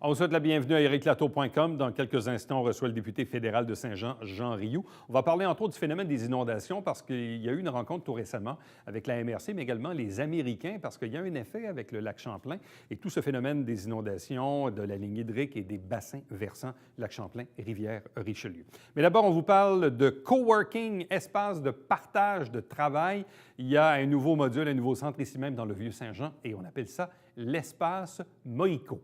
On vous souhaite la bienvenue à ériclateau.com. Dans quelques instants, on reçoit le député fédéral de Saint-Jean, Jean Rioux. On va parler entre autres du phénomène des inondations parce qu'il y a eu une rencontre tout récemment avec la MRC, mais également les Américains, parce qu'il y a un effet avec le lac Champlain et tout ce phénomène des inondations, de la ligne hydrique et des bassins versants, lac Champlain, rivière Richelieu. Mais d'abord, on vous parle de coworking, espace de partage de travail. Il y a un nouveau module, un nouveau centre ici même dans le Vieux-Saint-Jean et on appelle ça l'espace Moïco.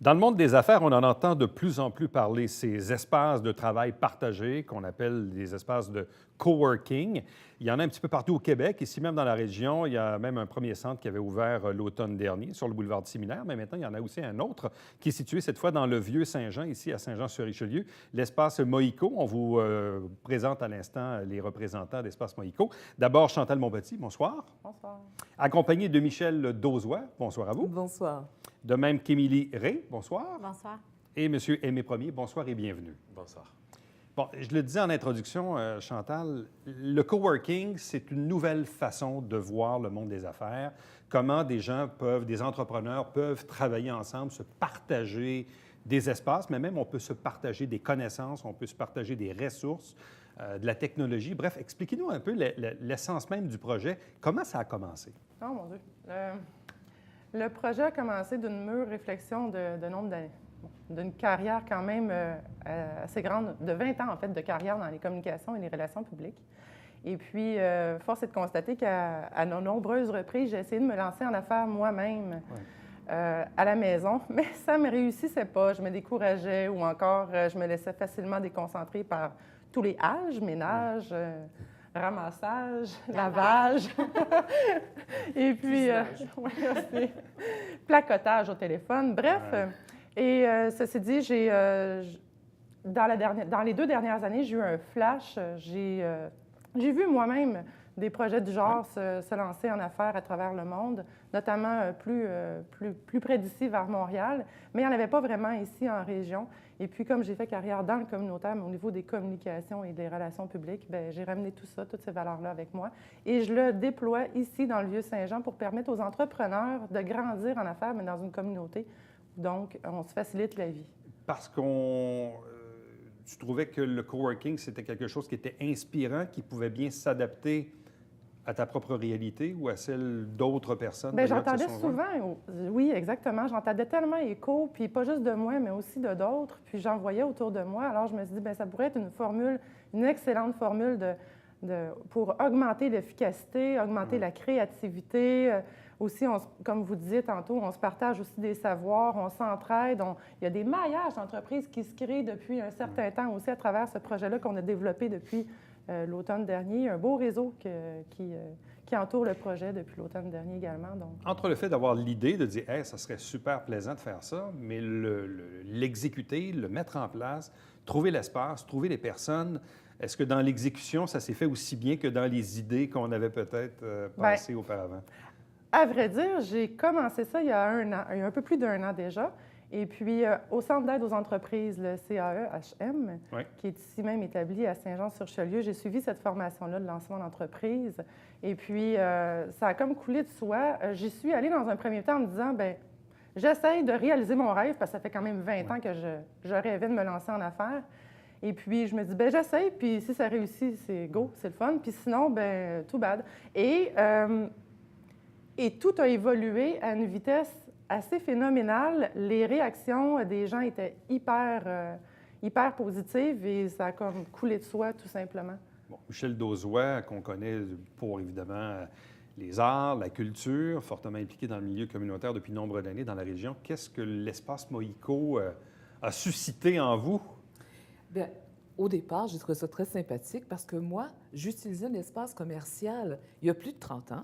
Dans le monde des affaires, on en entend de plus en plus parler, ces espaces de travail partagés qu'on appelle des espaces de coworking. Il y en a un petit peu partout au Québec. Ici même dans la région, il y a même un premier centre qui avait ouvert l'automne dernier sur le boulevard de Séminaire, mais maintenant, il y en a aussi un autre qui est situé cette fois dans le Vieux-Saint-Jean, ici à Saint-Jean-sur-Richelieu, l'espace Moïco. On vous présente à l'instant les représentants d'Espace Moïco. D'abord, Chantal Monpetit, bonsoir. Bonsoir. Accompagné de Michel Dauzois. Bonsoir à vous. Bonsoir. De même qu'Émilie Rey, bonsoir. Bonsoir. Et M. Aimé Premier, bonsoir et bienvenue. Bonsoir. Bon, je le disais en introduction, Chantal, le coworking, c'est une nouvelle façon de voir le monde des affaires. Comment des entrepreneurs peuvent travailler ensemble, se partager des espaces, mais même on peut se partager des connaissances, on peut se partager des ressources, de la technologie. Bref, expliquez-nous un peu l'essence même du projet. Comment ça a commencé? Oh mon Dieu. Le projet a commencé d'une mûre réflexion de nombre d'années, d'une carrière quand même assez grande, de 20 ans en fait de carrière dans les communications et les relations publiques. Et puis, force est de constater qu'à de nombreuses reprises, j'ai essayé de me lancer en affaires moi-même à la maison, mais ça ne me réussissait pas. Je me décourageais ou encore je me laissais facilement déconcentrer par tous les âges, ménage, ramassage, lavage, et puis placotage au téléphone. Bref, et ceci dit, dans les 2 dernières années, j'ai eu un flash. J'ai vu moi-même des projets du genre se lancer en affaires à travers le monde, notamment plus près d'ici, vers Montréal, mais il n'y en avait pas vraiment ici en région. Et puis, comme j'ai fait carrière dans le communautaire, mais au niveau des communications et des relations publiques, bien, j'ai ramené tout ça, toutes ces valeurs-là avec moi. Et je le déploie ici, dans le Vieux-Saint-Jean, pour permettre aux entrepreneurs de grandir en affaires, mais dans une communauté. Donc, on se facilite la vie. Parce tu trouvais que le coworking, c'était quelque chose qui était inspirant, qui pouvait bien s'adapter à ta propre réalité ou à celle d'autres personnes? Bien, j'entendais souvent, oui, exactement. J'entendais tellement écho, puis pas juste de moi, mais aussi de d'autres, puis j'en voyais autour de moi. Alors, je me suis dit, bien, ça pourrait être une excellente formule pour augmenter l'efficacité, augmenter la créativité. Aussi, comme vous disiez tantôt, on se partage aussi des savoirs, on s'entraide. Il y a des maillages d'entreprises qui se créent depuis un certain temps aussi à travers ce projet-là qu'on a développé depuis l'automne dernier. Un beau réseau qui entoure le projet depuis l'automne dernier également. Donc. Entre le fait d'avoir l'idée de dire hey, « ça serait super plaisant de faire ça », mais l'exécuter, le mettre en place, trouver l'espace, trouver les personnes, est-ce que dans l'exécution, ça s'est fait aussi bien que dans les idées qu'on avait peut-être pensées auparavant? À vrai dire, j'ai commencé ça il y a un peu plus d'1 an déjà. Et puis, au Centre d'aide aux entreprises, le CAE-HM, qui est ici même établi à Saint-Jean-sur-Richelieu, j'ai suivi cette formation-là de lancement d'entreprise. Et puis, ça a comme coulé de soi. J'y suis allée dans un premier temps en me disant, bien, j'essaye de réaliser mon rêve, parce que ça fait quand même 20 ans que je rêvais de me lancer en affaires. Et puis, je me dis, bien, j'essaye, puis si ça réussit, c'est go, c'est le fun. Puis sinon, bien, too bad. Et tout a évolué à une vitesse assez phénoménale. Les réactions des gens étaient hyper positives et ça a comme coulé de soi, tout simplement. Bon, Michel Dauzois, qu'on connaît pour, évidemment, les arts, la culture, fortement impliqué dans le milieu communautaire depuis nombre d'années dans la région. Qu'est-ce que l'espace Moïco a suscité en vous? Bien, au départ, j'ai trouvé ça très sympathique parce que moi, j'utilisais un espace commercial il y a plus de 30 ans.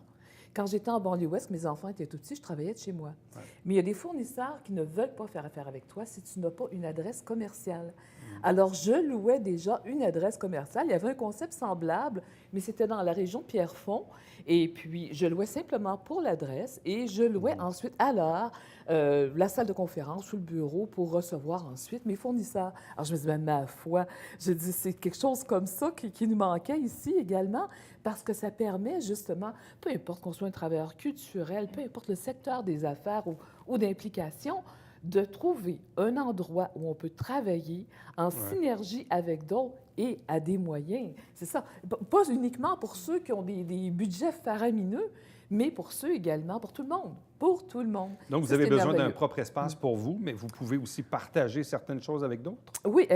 Quand j'étais en banlieue ouest, mes enfants étaient tout petits, je travaillais de chez moi. Ouais. Mais il y a des fournisseurs qui ne veulent pas faire affaire avec toi si tu n'as pas une adresse commerciale. Alors, je louais déjà une adresse commerciale. Il y avait un concept semblable, mais c'était dans la région de Pierrefonds. Et puis, je louais simplement pour l'adresse et je louais ensuite à l'heure la salle de conférence ou le bureau pour recevoir ensuite mes fournisseurs. Alors, je me dis, ben, ma foi, je dis, c'est quelque chose comme ça qui nous manquait ici également, parce que ça permet justement, peu importe qu'on soit un travailleur culturel, peu importe le secteur des affaires ou d'implication, de trouver un endroit où on peut travailler en synergie avec d'autres et à des moyens. C'est ça. Pas uniquement pour ceux qui ont des budgets faramineux, mais pour ceux également, pour tout le monde. Pour tout le monde. Donc, vous avez besoin d'un propre espace pour vous, mais vous pouvez aussi partager certaines choses avec d'autres? Oui,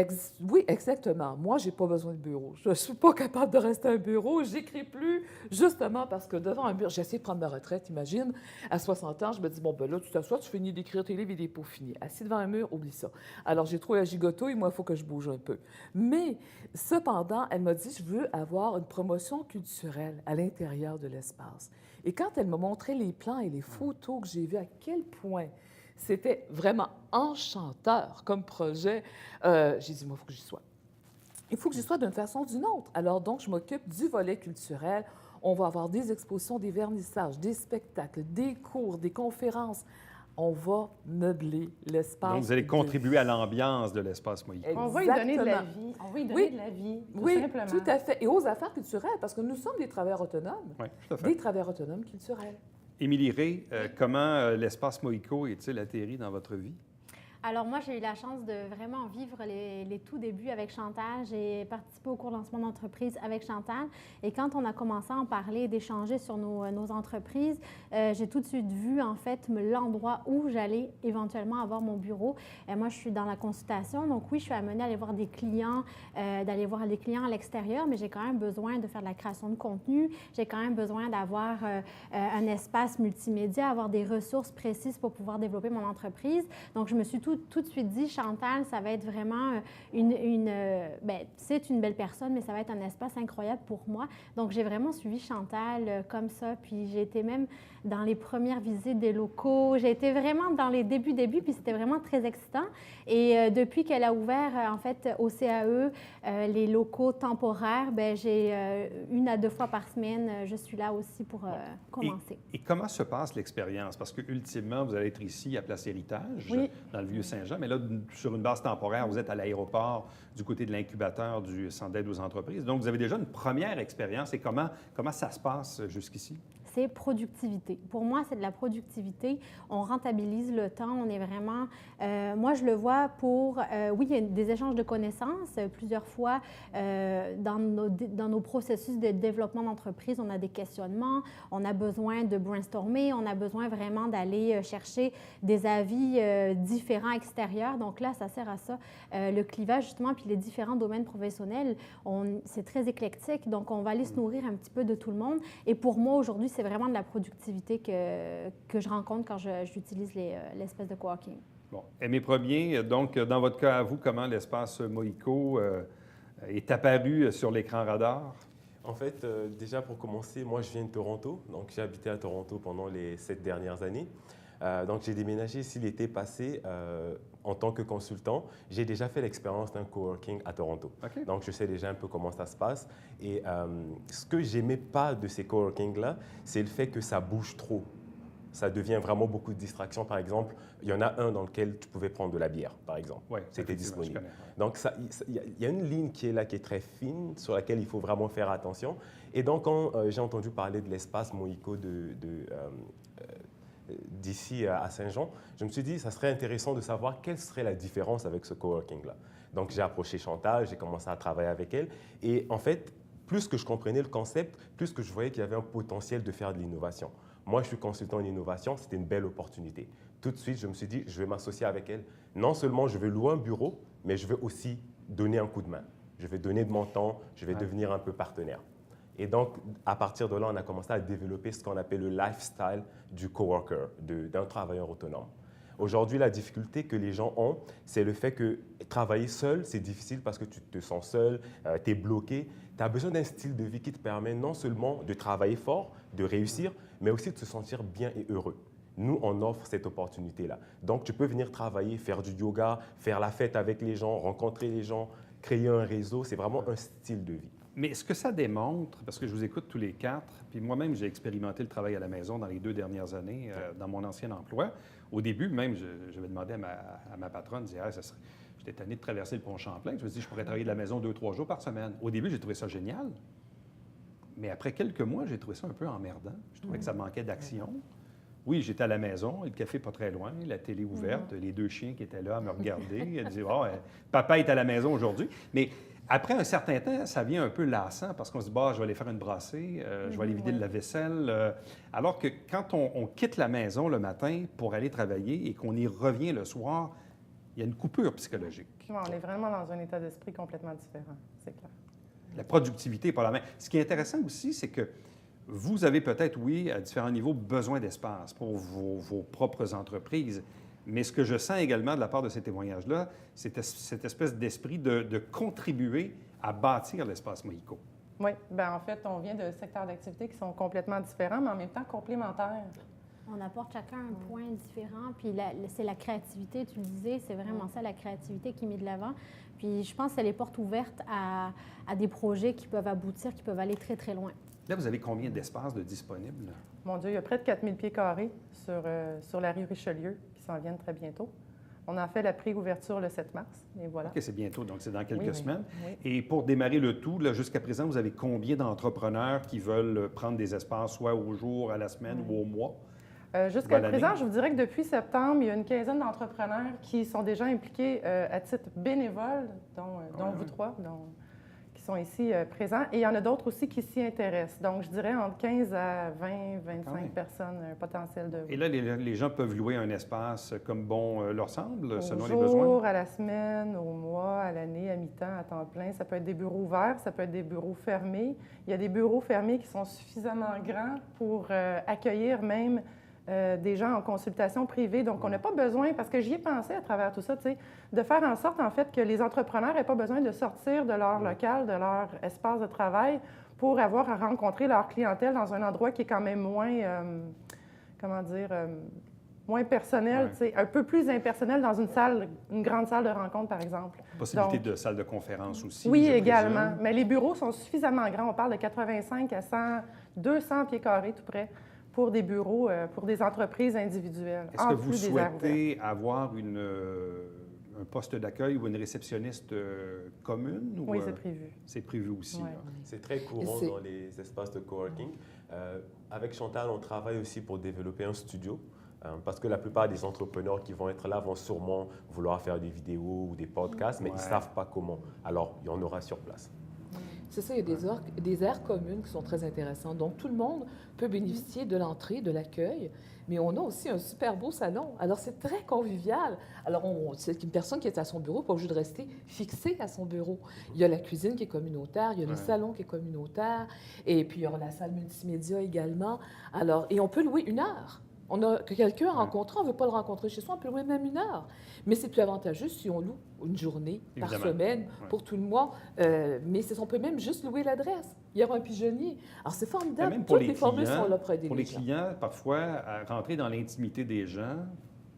oui, exactement. Moi, j'ai pas besoin de bureau. Je suis pas capable de rester à un bureau. J'écris plus, justement parce que devant un bureau, j'ai essayé de prendre ma retraite, imagine. À 60 ans, je me dis, bon, ben là, tu t'assois, tu finis d'écrire tes livres et des pots finis. Assis devant un mur, oublie ça. Alors, j'ai trouvé la gigotouille, moi, il faut que je bouge un peu. Mais, cependant, elle m'a dit, je veux avoir une promotion culturelle à l'intérieur de l'espace. Et quand elle m'a montré les plans et les photos que j'ai vues, à quel point c'était vraiment enchanteur comme projet, j'ai dit, moi, il faut que j'y sois. Il faut que j'y sois d'une façon ou d'une autre. Alors, donc, je m'occupe du volet culturel. On va avoir des expositions, des vernissages, des spectacles, des cours, des conférences. On va meubler l'espace. Donc, vous allez contribuer à l'ambiance de l'espace Moïko. On va y donner de la vie. On va y donner de la vie, tout simplement. Oui, tout à fait. Et aux affaires culturelles, parce que nous sommes des travailleurs autonomes. Oui, tout à fait. Des travailleurs autonomes culturels. Émilie Rey, comment l'espace Moïko est-il atterri dans votre vie? Alors moi, j'ai eu la chance de vraiment vivre les tout débuts avec Chantal. J'ai participé au cours de lancement d'entreprise avec Chantal. Et quand on a commencé à en parler, d'échanger sur nos entreprises, j'ai tout de suite vu, en fait, l'endroit où j'allais éventuellement avoir mon bureau. Moi, je suis dans la consultation. Donc oui, je suis amenée à aller voir des clients, d'aller voir les clients à l'extérieur, mais j'ai quand même besoin de faire de la création de contenu. J'ai quand même besoin d'avoir un espace multimédia, avoir des ressources précises pour pouvoir développer mon entreprise. Donc, je me suis tout de suite dit, Chantal, ça va être vraiment c'est une belle personne, mais ça va être un espace incroyable pour moi. Donc, j'ai vraiment suivi Chantal comme ça. Puis, j'ai été même dans les premières visites des locaux. J'ai été vraiment dans les débuts, puis c'était vraiment très excitant. Et depuis qu'elle a ouvert, en fait, au CAE, les locaux temporaires, bien, j'ai 1 à 2 fois par semaine, je suis là aussi pour commencer. Et comment se passe l'expérience? Parce que ultimement, vous allez être ici à Place Héritage, dans le Vieux-Saint-Jean, mais là, sur une base temporaire, vous êtes à l'aéroport du côté de l'incubateur du Centre d'aide aux entreprises. Donc, vous avez déjà une première expérience. Et comment ça se passe jusqu'ici? C'est productivité. Pour moi, c'est de la productivité. On rentabilise le temps. On est vraiment... moi, je le vois pour... oui, il y a des échanges de connaissances. Plusieurs fois, dans nos processus de développement d'entreprise, on a des questionnements. On a besoin de brainstormer. On a besoin vraiment d'aller chercher des avis différents extérieurs. Donc là, ça sert à ça. Le clivage, justement, puis les différents domaines professionnels, c'est très éclectique. Donc, on va aller se nourrir un petit peu de tout le monde. Et pour moi, aujourd'hui, c'est vraiment de la productivité que je rencontre quand j'utilise l'espace de coworking. Bon. Aimé Premier, donc, dans votre cas à vous, comment l'espace Moïko est apparu sur l'écran radar? En fait, déjà pour commencer, moi je viens de Toronto, donc j'ai habité à Toronto pendant les 7 dernières années. Donc j'ai déménagé ici l'été passé en tant que consultant. J'ai déjà fait l'expérience d'un coworking à Toronto. Okay. Donc je sais déjà un peu comment ça se passe. Et ce que j'aimais pas de ces coworkings-là, c'est le fait que ça bouge trop. Ça devient vraiment beaucoup de distractions. Par exemple, il y en a un dans lequel tu pouvais prendre de la bière, par exemple. Oui, c'était disponible. Donc, il y a une ligne qui est là, qui est très fine, sur laquelle il faut vraiment faire attention. Et donc, quand j'ai entendu parler de l'espace Moïko d'ici à Saint-Jean, je me suis dit, ça serait intéressant de savoir quelle serait la différence avec ce coworking-là. Donc, j'ai approché Chantal, j'ai commencé à travailler avec elle. Et en fait, plus que je comprenais le concept, plus que je voyais qu'il y avait un potentiel de faire de l'innovation. Moi, je suis consultant en innovation, c'était une belle opportunité. Tout de suite, je me suis dit, je vais m'associer avec elle. Non seulement je vais louer un bureau, mais je vais aussi donner un coup de main. Je vais donner de mon temps, je vais devenir un peu partenaire. Et donc, à partir de là, on a commencé à développer ce qu'on appelle le lifestyle du coworker, d'un travailleur autonome. Aujourd'hui, la difficulté que les gens ont, c'est le fait que travailler seul, c'est difficile parce que tu te sens seul, tu es bloqué. Tu as besoin d'un style de vie qui te permet non seulement de travailler fort, de réussir, mais aussi de se sentir bien et heureux. Nous, on offre cette opportunité-là. Donc, tu peux venir travailler, faire du yoga, faire la fête avec les gens, rencontrer les gens, créer un réseau. C'est vraiment un style de vie. Mais ce que ça démontre, parce que je vous écoute tous les quatre, puis moi-même, j'ai expérimenté le travail à la maison dans les 2 dernières années dans mon ancien emploi. Au début, même, j'avais demandé à ma patronne, je disais, j'étais tanné de traverser le pont Champlain. Je me suis dit, je pourrais travailler de la maison 2-3 jours par semaine. Au début, j'ai trouvé ça génial. Mais après quelques mois, j'ai trouvé ça un peu emmerdant. Je trouvais que ça manquait d'action. Oui, j'étais à la maison, le café pas très loin, la télé ouverte, les 2 chiens qui étaient là à me regarder. Elle disait, oh, papa est à la maison aujourd'hui. Mais après un certain temps, ça devient un peu lassant parce qu'on se dit, je vais aller faire une brassée, je vais aller vider de la vaisselle. Alors que quand on quitte la maison le matin pour aller travailler et qu'on y revient le soir, il y a une coupure psychologique. Ouais, on est vraiment dans un état d'esprit complètement différent, c'est clair. La productivité n'est pas la même. Ce qui est intéressant aussi, c'est que vous avez peut-être, oui, à différents niveaux, besoin d'espace pour vos propres entreprises. Mais ce que je sens également de la part de ces témoignages-là, c'est cette espèce d'esprit de contribuer à bâtir l'espace Moïco. Oui, bien en fait, on vient de secteurs d'activité qui sont complètement différents, mais en même temps complémentaires. On apporte chacun un point différent, puis c'est la créativité, tu le disais, c'est vraiment ça, la créativité qui met de l'avant. Puis je pense que c'est les portes ouvertes à des projets qui peuvent aboutir, qui peuvent aller très, très loin. Là, vous avez combien d'espaces de disponibles? Mon Dieu, il y a près de 4000 pieds carrés sur la rue Richelieu qui s'en viennent très bientôt. On a fait la pré-ouverture le 7 mars, et voilà. OK, c'est bientôt, donc c'est dans quelques Oui. semaines. Oui. Et pour démarrer le tout, jusqu'à présent, vous avez combien d'entrepreneurs qui veulent prendre des espaces, soit au jour, à la semaine ou au mois? Jusqu'à Bonne présent, année. je vous dirais que depuis septembre, il y a une quinzaine d'entrepreneurs qui sont déjà impliqués à titre bénévole, dont vous trois, qui sont ici présents. Et il y en a d'autres aussi qui s'y intéressent. Donc, je dirais entre 15 à 20, 25 personnes, un potentiel de... Et là, les gens peuvent louer un espace comme bon leur semble, selon Au les besoins? jour, à la semaine, au mois, à l'année, à mi-temps, à temps plein. Ça peut être des bureaux ouverts, ça peut être des bureaux fermés. Il y a des bureaux fermés qui sont suffisamment grands pour accueillir même des gens en consultation privée. Donc, on n'a pas besoin, parce que j'y ai pensé à travers tout ça, tu sais, de faire en sorte, en fait, que les entrepreneurs n'aient pas besoin de sortir de leur local, de leur espace de travail pour avoir à rencontrer leur clientèle dans un endroit qui est quand même moins, moins personnel, tu sais, un peu plus impersonnel dans une grande salle de rencontre, par exemple. Possibilité Donc, de salle de conférence aussi. oui, je également. présume. Mais les bureaux sont suffisamment grands. On parle de 85 à 100, 200 pieds carrés tout près pour des bureaux, pour des entreprises individuelles. Est-ce que vous souhaitez avoir un poste d'accueil ou une réceptionniste commune? Oui, ou, c'est prévu. C'est prévu aussi. Ouais. Là. C'est très courant dans les espaces de coworking. Avec Chantal, on travaille aussi pour développer un studio. Parce que la plupart des entrepreneurs qui vont être là vont sûrement vouloir faire des vidéos ou des podcasts, mais ils ne savent pas comment. Alors, il y en aura sur place. C'est ça, il y a des aires communes qui sont très intéressantes. Donc, tout le monde peut bénéficier de l'entrée, de l'accueil, mais on a aussi un super beau salon. Alors, c'est très convivial. Alors, c'est une personne qui est à son bureau, pas obligée de rester fixée à son bureau. Il y a la cuisine qui est communautaire, il y a le salon qui est communautaire, et puis il y aura la salle multimédia également. Alors, et on peut louer 1 heure. On a quelqu'un à rencontrer, on ne veut pas le rencontrer chez soi, on peut louer même 1 heure. Mais c'est plus avantageux si on loue une journée par semaine pour tout le mois. Mais on peut même juste louer l'adresse. Il y aura un pigeonnier. Alors, c'est formidable. Même pour toutes les formules sont là pour aider pour les les gens. clients, parfois, à rentrer dans l'intimité des gens,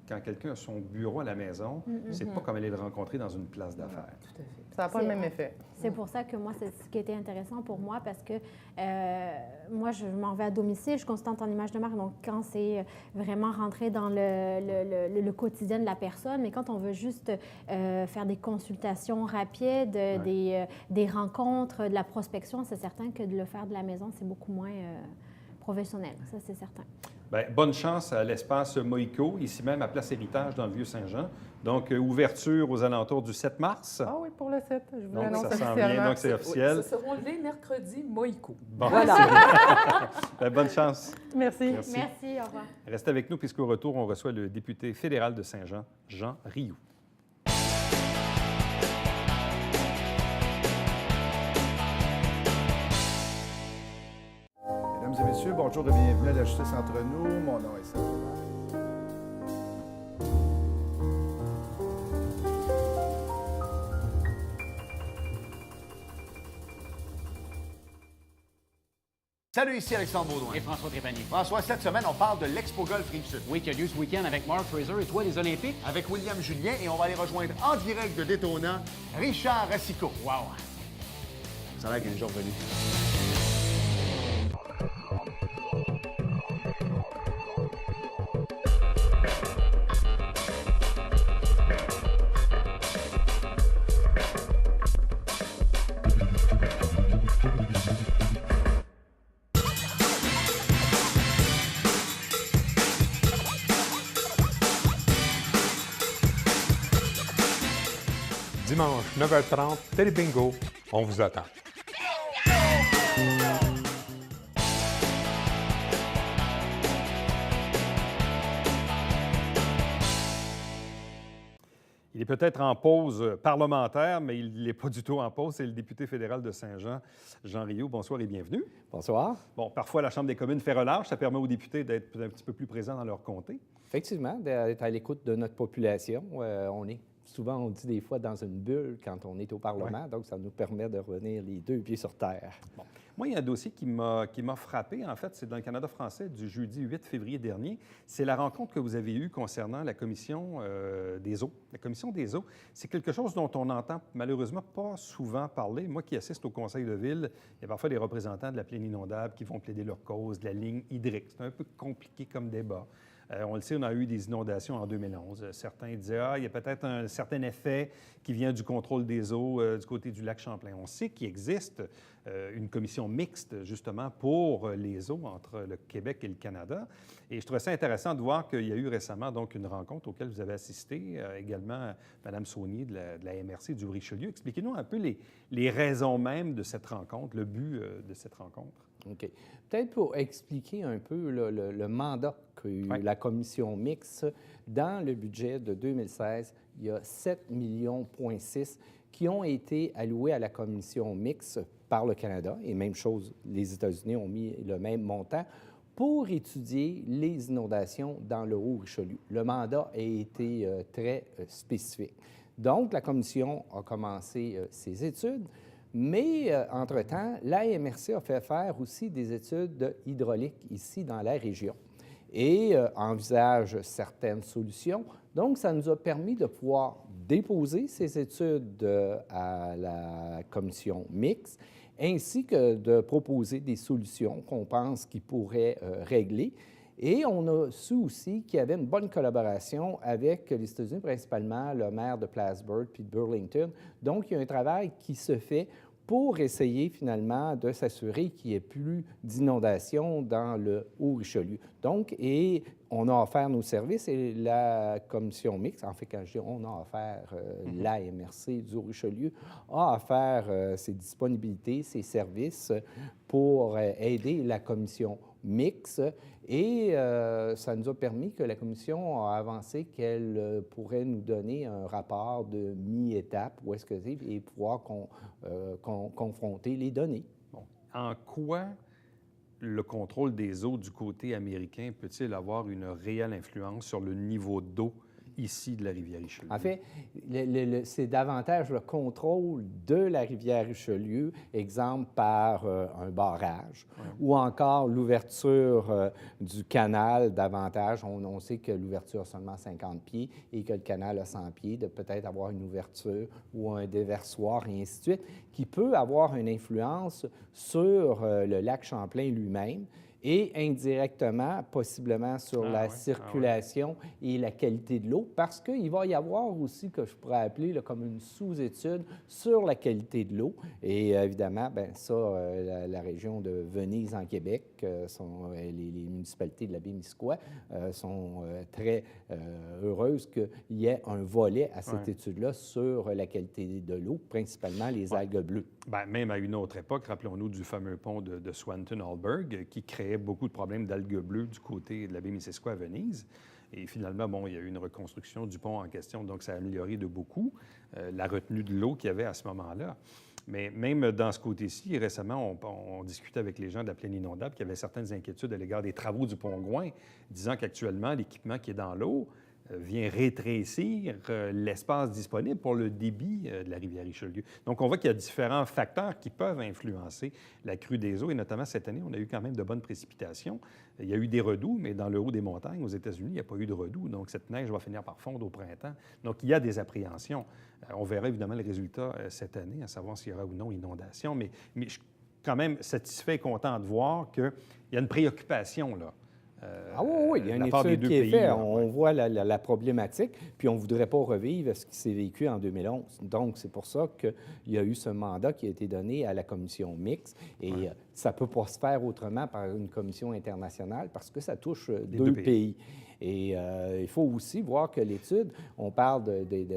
quand quelqu'un a son bureau à la maison, c'est pas comme aller le rencontrer dans une place d'affaires. Tout à fait. Ça n'a pas le même effet. C'est pour ça que moi, c'est ce qui était intéressant pour moi parce que moi, je m'en vais à domicile, je suis consultante en image de marque, donc quand c'est vraiment rentrer dans le quotidien de la personne, mais quand on veut juste faire des consultations rapides, des rencontres, de la prospection, c'est certain que de le faire de la maison, c'est beaucoup moins professionnel, ça c'est certain. Bien, bonne chance à l'espace Moïco, ici même à Place Héritage dans le Vieux-Saint-Jean. Donc, ouverture aux alentours du 7 mars. Ah oui, pour le 7, je vous Donc, l'annonce ça s'en officiellement. vient, donc c'est Oui, officiel. ce seront les mercredis Moïco. Bon, Voilà. Bien, bonne chance. Merci. Merci. Merci, au revoir. Restez avec nous puisqu'au retour, on reçoit le député fédéral de Saint-Jean, Jean Rioux. Mesdames et messieurs, bonjour et bienvenue à la Justice entre nous. Mon nom est Serge Levert. Salut, ici Alexandre Baudouin. Et François Trépanier. François, cette semaine, on parle de l'Expo Golf Rive-Sud. Oui, qui a lieu ce week-end avec Mark Fraser et toi, les Olympiques. Avec William Julien et on va aller rejoindre en direct de Daytona Richard Racicot. Wow! Ça a l'air qu'il est déjà revenu. Dimanche, 9h30, Télé Bingo, on vous attend. Il est peut-être en pause parlementaire, mais il n'est pas du tout en pause. C'est le député fédéral de Saint-Jean, Jean Rioux. Bonsoir et bienvenue. Bonsoir. Bon, parfois, la Chambre des communes fait relâche. Ça permet aux députés d'être un petit peu plus présents dans leur comté. Effectivement, d'être à l'écoute de notre population. On est souvent, on dit des fois, dans une bulle quand on est au Parlement. Donc, ça nous permet de revenir les deux pieds sur terre. Bon. Moi, il y a un dossier qui m'a frappé, en fait, c'est dans le Canada français du jeudi 8 février dernier. C'est la rencontre que vous avez eue concernant la Commission des eaux. La Commission des eaux, c'est quelque chose dont on n'entend malheureusement pas souvent parler. Moi qui assiste au Conseil de ville, il y a parfois des représentants de la plaine inondable qui vont plaider leur cause, de la ligne hydrique. C'est un peu compliqué comme débat. On le sait, on a eu des inondations en 2011. Certains disaient, il y a peut-être un certain effet qui vient du contrôle des eaux du côté du lac Champlain. On sait qu'il existe une commission mixte, justement, pour les eaux entre le Québec et le Canada. Et je trouvais ça intéressant de voir qu'il y a eu récemment donc une rencontre auquel vous avez assisté, également Mme Saunier de la MRC du Richelieu. Expliquez-nous un peu les raisons même de cette rencontre, le but de cette rencontre. OK. Peut-être pour expliquer un peu le mandat qu'a eu la commission mixte, dans le budget de 2016, il y a 7,6 millions qui ont été alloués à la commission mixte par le Canada, et même chose, les États-Unis ont mis le même montant, pour étudier les inondations dans le Haut-Richelieu. Le mandat a été très spécifique. Donc, la commission a commencé ses études. Mais, entre-temps, la MRC a fait faire aussi des études hydrauliques ici dans la région et envisage certaines solutions. Donc, ça nous a permis de pouvoir déposer ces études à la commission mixte ainsi que de proposer des solutions qu'on pense qu'ils pourraient régler. Et on a su aussi qu'il y avait une bonne collaboration avec les États-Unis, principalement le maire de Plattsburgh puis de Burlington. Donc, il y a un travail qui se fait pour essayer finalement de s'assurer qu'il n'y ait plus d'inondations dans le Haut-Richelieu. Donc, et on a offert nos services et la commission mixte, en fait, quand je dis on a offert, la MRC du Haut-Richelieu a offert ses disponibilités, ses services pour aider la commission mixte. Et ça nous a permis que la commission a avancé qu'elle pourrait nous donner un rapport de mi-étape, où est-ce que c'est, et pouvoir confronter les données. Bon. En quoi le contrôle des eaux du côté américain peut-il avoir une réelle influence sur le niveau d'eau ici de la rivière Richelieu? En fait, c'est davantage le contrôle de la rivière Richelieu, exemple par un barrage, ou encore l'ouverture du canal davantage. On sait que l'ouverture a seulement 50 pieds et que le canal a 100 pieds, de peut-être avoir une ouverture ou un déversoir et ainsi de suite, qui peut avoir une influence sur le lac Champlain lui-même, et indirectement, possiblement sur la circulation et la qualité de l'eau, parce qu'il va y avoir aussi, que je pourrais appeler là, comme une sous-étude sur la qualité de l'eau. Et évidemment, bien ça, la région de Venise en Québec, les municipalités de la Baie-Missisquoi sont très heureuses qu'il y ait un volet à cette étude-là sur la qualité de l'eau, principalement les algues bleues. Bien, même à une autre époque, rappelons-nous du fameux pont de Swanton-Alberg qui créait beaucoup de problèmes d'algues bleues du côté de la Baie-Missisquoi à Venise. Et finalement, bon, il y a eu une reconstruction du pont en question, donc ça a amélioré de beaucoup la retenue de l'eau qu'il y avait à ce moment-là. Mais même dans ce côté-ci, récemment, on discutait avec les gens de la plaine inondable qui avaient certaines inquiétudes à l'égard des travaux du pont Gouin, disant qu'actuellement, l'équipement qui est dans l'eau vient rétrécir l'espace disponible pour le débit de la rivière Richelieu. Donc, on voit qu'il y a différents facteurs qui peuvent influencer la crue des eaux, et notamment cette année, on a eu quand même de bonnes précipitations. Il y a eu des redoux, mais dans le haut des montagnes, aux États-Unis, il n'y a pas eu de redoux, donc cette neige va finir par fondre au printemps. Donc, il y a des appréhensions. On verra évidemment le résultat cette année, à savoir s'il y aura ou non inondation, mais je suis quand même satisfait et content de voir qu'il y a une préoccupation, là. Oui, il y a une étude qui est faite. On voit la problématique, puis on ne voudrait pas revivre ce qui s'est vécu en 2011. Donc, c'est pour ça qu'il y a eu ce mandat qui a été donné à la commission mixte. Et ça ne peut pas se faire autrement par une commission internationale parce que ça touche deux pays. Et il faut aussi voir que l'étude, on parle du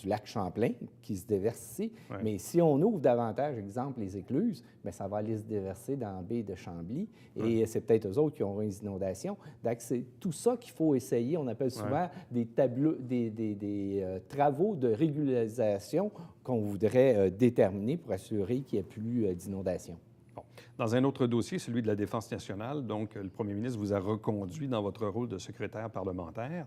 lac Champlain qui se déverse ici, mais si on ouvre davantage, exemple, les écluses, bien, ça va aller se déverser dans la baie de Chambly et c'est peut-être eux autres qui auront des inondations. Donc, c'est tout ça qu'il faut essayer. On appelle souvent des travaux de régularisation qu'on voudrait déterminer pour assurer qu'il n'y ait plus d'inondations. Bon. Dans un autre dossier, celui de la Défense nationale, donc le premier ministre vous a reconduit dans votre rôle de secrétaire parlementaire.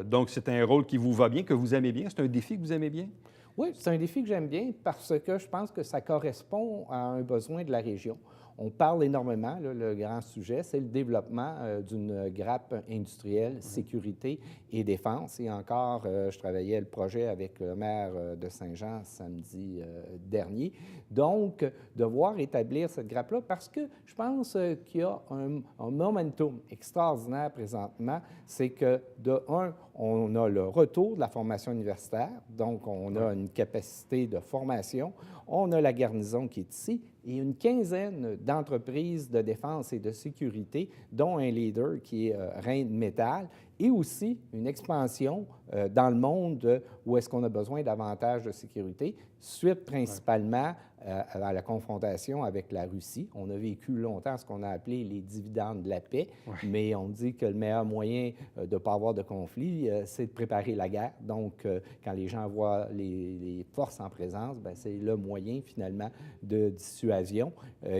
Donc, c'est un rôle qui vous va bien, que vous aimez bien. C'est un défi que vous aimez bien? Oui, c'est un défi que j'aime bien parce que je pense que ça correspond à un besoin de la région. On parle énormément, là, le grand sujet, c'est le développement d'une grappe industrielle, sécurité et défense. Et encore, je travaillais le projet avec le maire de Saint-Jean samedi dernier. Donc, devoir établir cette grappe-là, parce que je pense qu'il y a un momentum extraordinaire présentement, c'est que, de un, on a le retour de la formation universitaire, donc on a une capacité de formation, on a la garnison qui est ici, et une quinzaine d'entreprises de défense et de sécurité, dont un leader qui est Rheinmetall, et aussi une expansion dans le monde où est-ce qu'on a besoin davantage de sécurité, suite principalement à la confrontation avec la Russie. On a vécu longtemps ce qu'on a appelé les dividendes de la paix, mais on dit que le meilleur moyen de ne pas avoir de conflit, c'est de préparer la guerre. Donc, quand les gens voient les forces en présence, bien, c'est le moyen, finalement, de dissuasion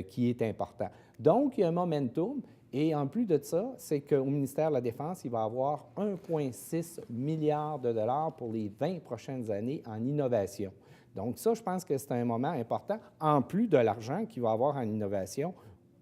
qui est important. Donc, il y a un momentum. Et en plus de ça, c'est qu'au ministère de la Défense, il va y avoir 1,6 milliard de dollars pour les 20 prochaines années en innovation. Donc ça, je pense que c'est un moment important, en plus de l'argent qu'il va y avoir en innovation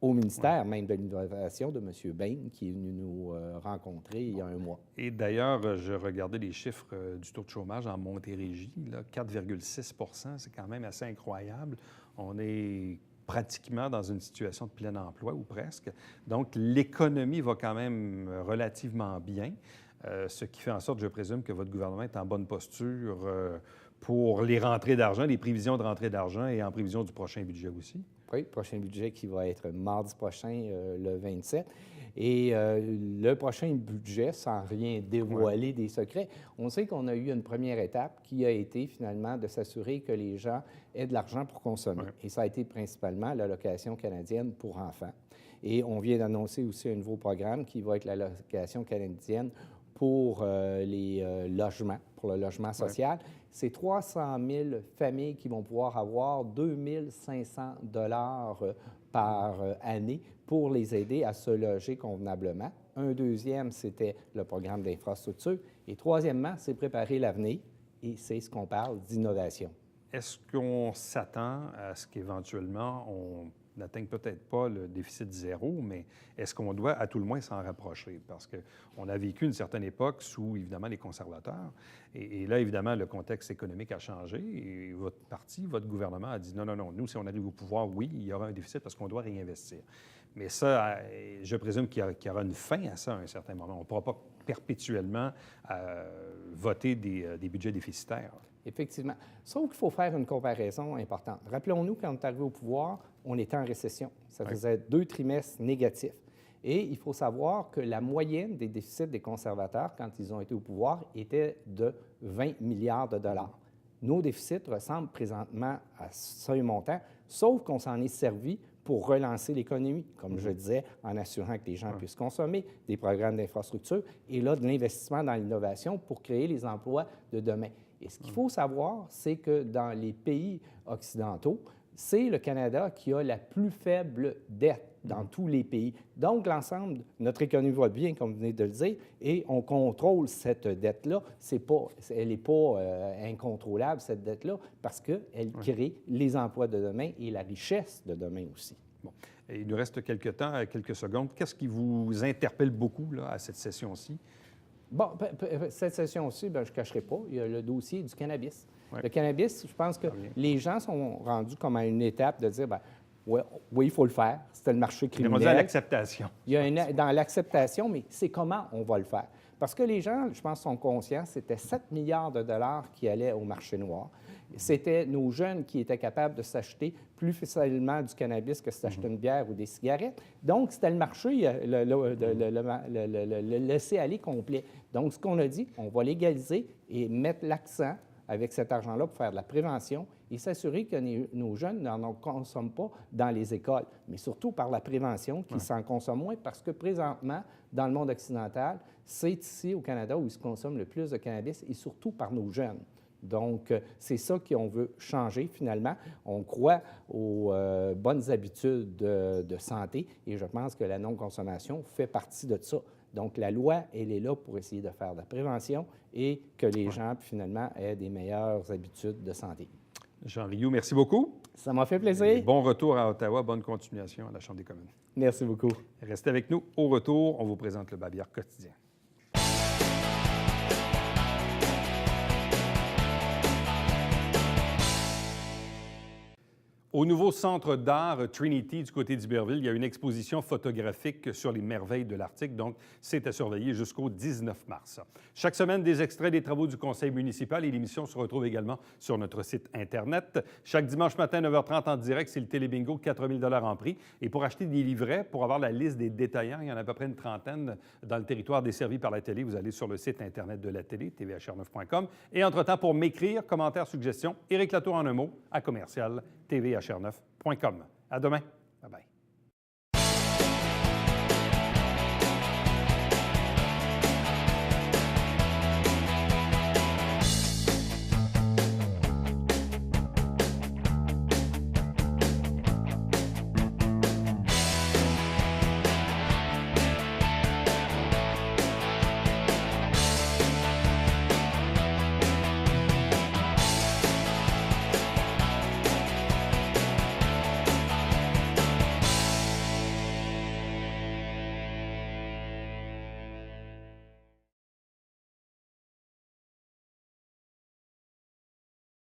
au ministère même de l'innovation de M. Bain, qui est venu nous rencontrer il y a un mois. Et d'ailleurs, je regardais les chiffres du taux de chômage en Montérégie, 4,6 %, c'est quand même assez incroyable. On est pratiquement dans une situation de plein emploi, ou presque. Donc, l'économie va quand même relativement bien, ce qui fait en sorte, je présume, que votre gouvernement est en bonne posture pour les rentrées d'argent, les prévisions de rentrée d'argent et en prévision du prochain budget aussi. Oui, prochain budget qui va être mardi prochain, le 27. Et le prochain budget, sans rien dévoiler des secrets, on sait qu'on a eu une première étape qui a été finalement de s'assurer que les gens aient de l'argent pour consommer. Et ça a été principalement l'allocation canadienne pour enfants. Et on vient d'annoncer aussi un nouveau programme qui va être l'allocation canadienne pour les logements, pour le logement social. C'est 300 000 familles qui vont pouvoir avoir 2 500 $ par année pour les aider à se loger convenablement. Un deuxième, c'était le programme d'infrastructure. Et troisièmement, c'est préparer l'avenir. Et c'est ce qu'on parle d'innovation. Est-ce qu'on s'attend à ce qu'éventuellement, on n'atteigne peut-être pas le déficit zéro, mais est-ce qu'on doit à tout le moins s'en rapprocher? Parce qu'on a vécu une certaine époque sous, évidemment, les conservateurs. Et là, évidemment, le contexte économique a changé. Et votre parti, votre gouvernement a dit non, non, non, nous, si on arrive au pouvoir, oui, il y aura un déficit parce qu'on doit réinvestir. Mais ça, je présume qu'il y aura une fin à ça à un certain moment. On ne pourra pas perpétuellement voter des budgets déficitaires. Effectivement. Sauf qu'il faut faire une comparaison importante. Rappelons-nous, quand on est arrivé au pouvoir, on était en récession. Ça faisait 2 trimestres négatifs. Et il faut savoir que la moyenne des déficits des conservateurs, quand ils ont été au pouvoir, était de 20 milliards de dollars. Nos déficits ressemblent présentement à ce montant, sauf qu'on s'en est servi pour relancer l'économie, comme je disais, en assurant que les gens puissent consommer, des programmes d'infrastructure et là, de l'investissement dans l'innovation pour créer les emplois de demain. Et ce qu'il faut savoir, c'est que dans les pays occidentaux, c'est le Canada qui a la plus faible dette dans tous les pays. Donc, l'ensemble, notre économie va bien, comme vous venez de le dire, et on contrôle cette dette-là. Elle n'est pas incontrôlable, cette dette-là, parce qu'elle crée les emplois de demain et la richesse de demain aussi. Bon. Et il nous reste quelques temps, quelques secondes. Qu'est-ce qui vous interpelle beaucoup là, à cette session-ci? Bon, cette session-ci, je ne cacherai pas, il y a le dossier du cannabis. Ouais. Le cannabis, je pense que les gens sont rendus comme à une étape de dire, oui, il faut le faire. C'était le marché criminel. On est à l'acceptation. Il y a dans l'acceptation, mais c'est comment on va le faire. Parce que les gens, je pense, sont conscients, c'était 7 milliards de dollars qui allaient au marché noir. C'était nos jeunes qui étaient capables de s'acheter plus facilement du cannabis que s'acheter une bière ou des cigarettes. Donc, c'était le marché, le laisser-aller complet. Donc, ce qu'on a dit, on va légaliser et mettre l'accent avec cet argent-là pour faire de la prévention et s'assurer que nos jeunes n'en consomment pas dans les écoles, mais surtout par la prévention, qu'ils s'en consomment moins, parce que présentement, dans le monde occidental, c'est ici au Canada où il se consomme le plus de cannabis et surtout par nos jeunes. Donc, c'est ça qu'on veut changer finalement. On croit aux bonnes habitudes de santé et je pense que la non-consommation fait partie de ça. Donc, la loi, elle est là pour essayer de faire de la prévention et que les gens, finalement, aient des meilleures habitudes de santé. Jean Rioux, merci beaucoup. Ça m'a fait plaisir. Et bon retour à Ottawa. Bonne continuation à la Chambre des communes. Merci beaucoup. Restez avec nous. Au retour, on vous présente le Babière quotidien. Au nouveau centre d'art Trinity du côté d'Iberville, il y a une exposition photographique sur les merveilles de l'Arctique, donc c'est à surveiller jusqu'au 19 mars. Chaque semaine, des extraits des travaux du conseil municipal et l'émission se retrouve également sur notre site Internet. Chaque dimanche matin, 9h30 en direct, c'est le Télébingo, 4 000 $ en prix. Et pour acheter des livrets, pour avoir la liste des détaillants, il y en a à peu près une trentaine dans le territoire desservi par la télé. Vous allez sur le site Internet de la télé, tvhr9.com. Et entre-temps, pour m'écrire, commentaires, suggestions, Éric Latour en un mot, à commercial tvhr9.com. À demain. Bye-bye.